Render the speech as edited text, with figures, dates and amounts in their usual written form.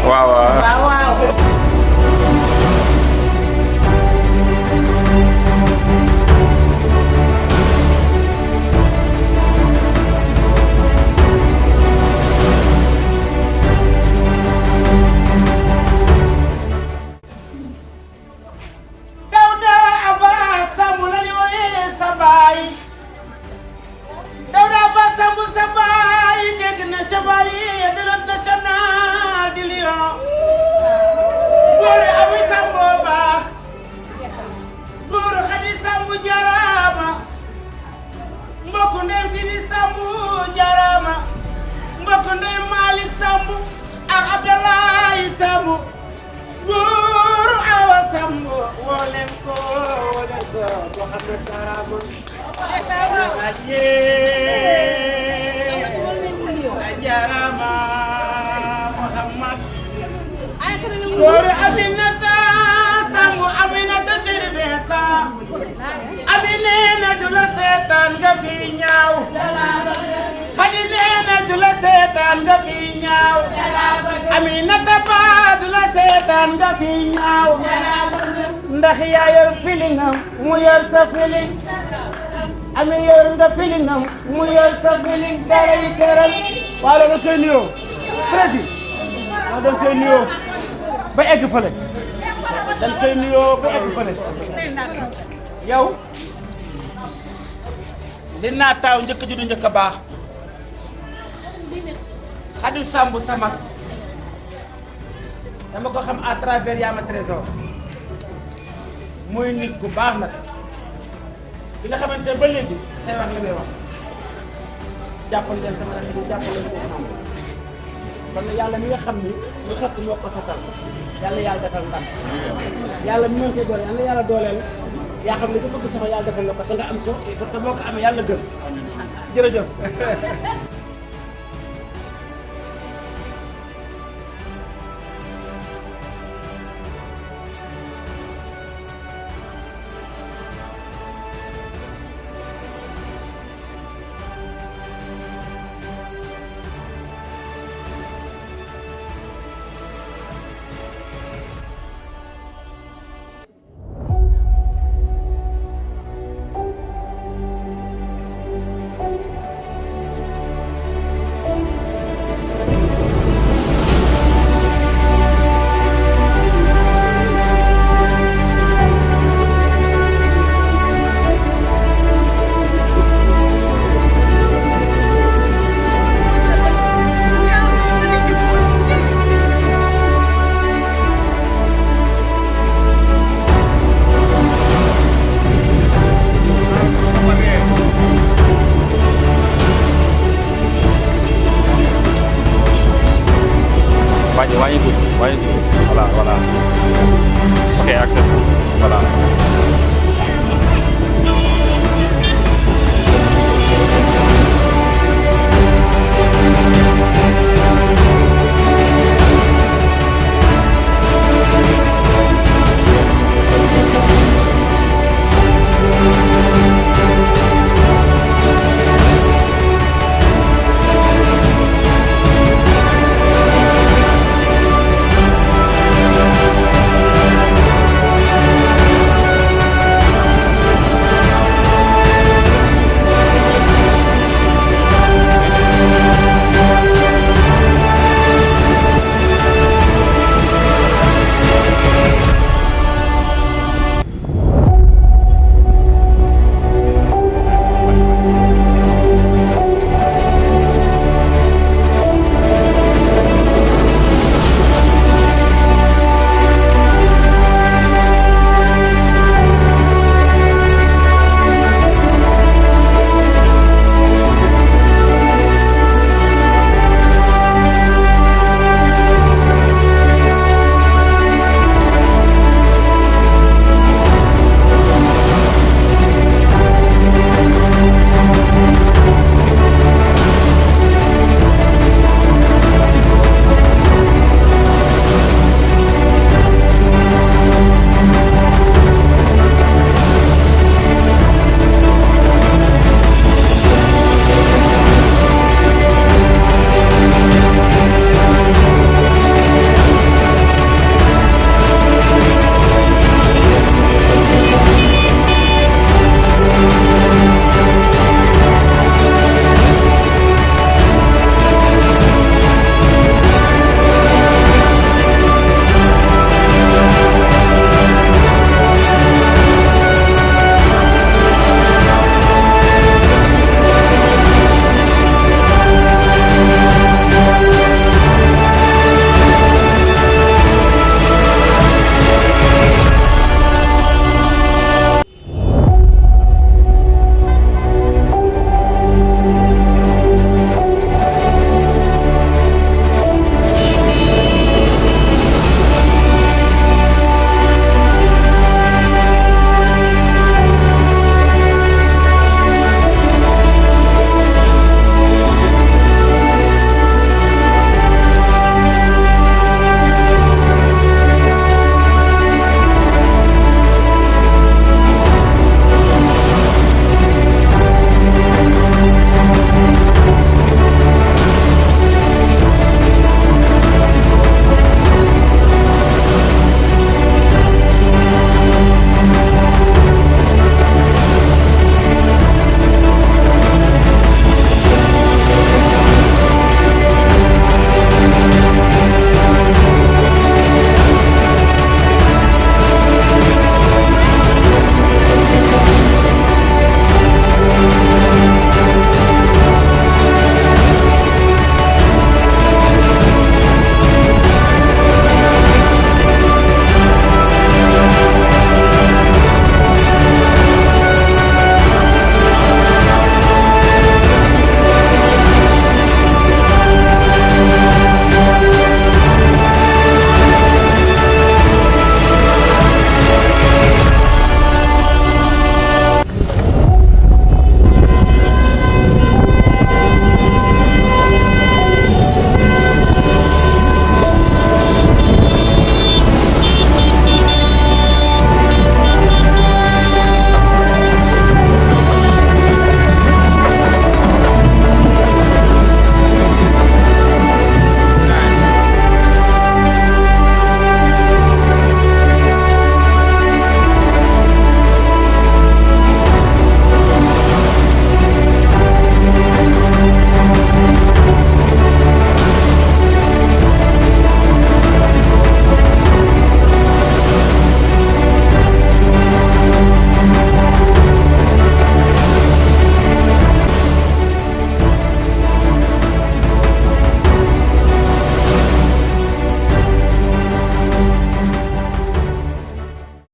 waaw waaw waaw. Dawda Aba Samb la ñu wooyee sa baay Dawda Aba Samb sa baay dégg na chevalier de l'ordre national du Lion góor Abi Samb baax góor Xadi Samb jarama mbokk ndem Sidi Samb jarama mbokk ndem Malick Samb ak Abdoulaye Samb góor Awa Samb woo leen ko boo xam ne karama jarama Muhammad góor Aminata Samb Aminata Chérife Samb Ami neena du la seetaan nga fi ñaaw Xadi neena du la seetaan nga fi ñaaw Aminata Ba du la seetaan nga fi ñaaw ndax yaa yor filingam mu yor sa filing Ami yor nga filingam mu yor sa filing dara yi teral waaw loolu koy nuyoo président waaw dañ koy nuyoo ba egg fële dañ koy nuyoo ba egg fële yow li naa taaw njëkk ju du njëkk a baax Xadi Samb sama dama ko xam à travers Yaama Trésor muy nit ku baax nag bi nga xamante ba léegi say wax li ngay wax jàppal leen sama rakk bi jàppal leen ko xam kon nag yàlla mi nga xam ni lu fekk moo ko satal yàlla defal ndam yàlla mi mën koy dooleel yàlla yàlla dooleel yaa xam ne ku bëgg sama yàlla defal la ko te nga am ko te boo ko amee yàlla gën jërëjëf voilà ok accepte voilà.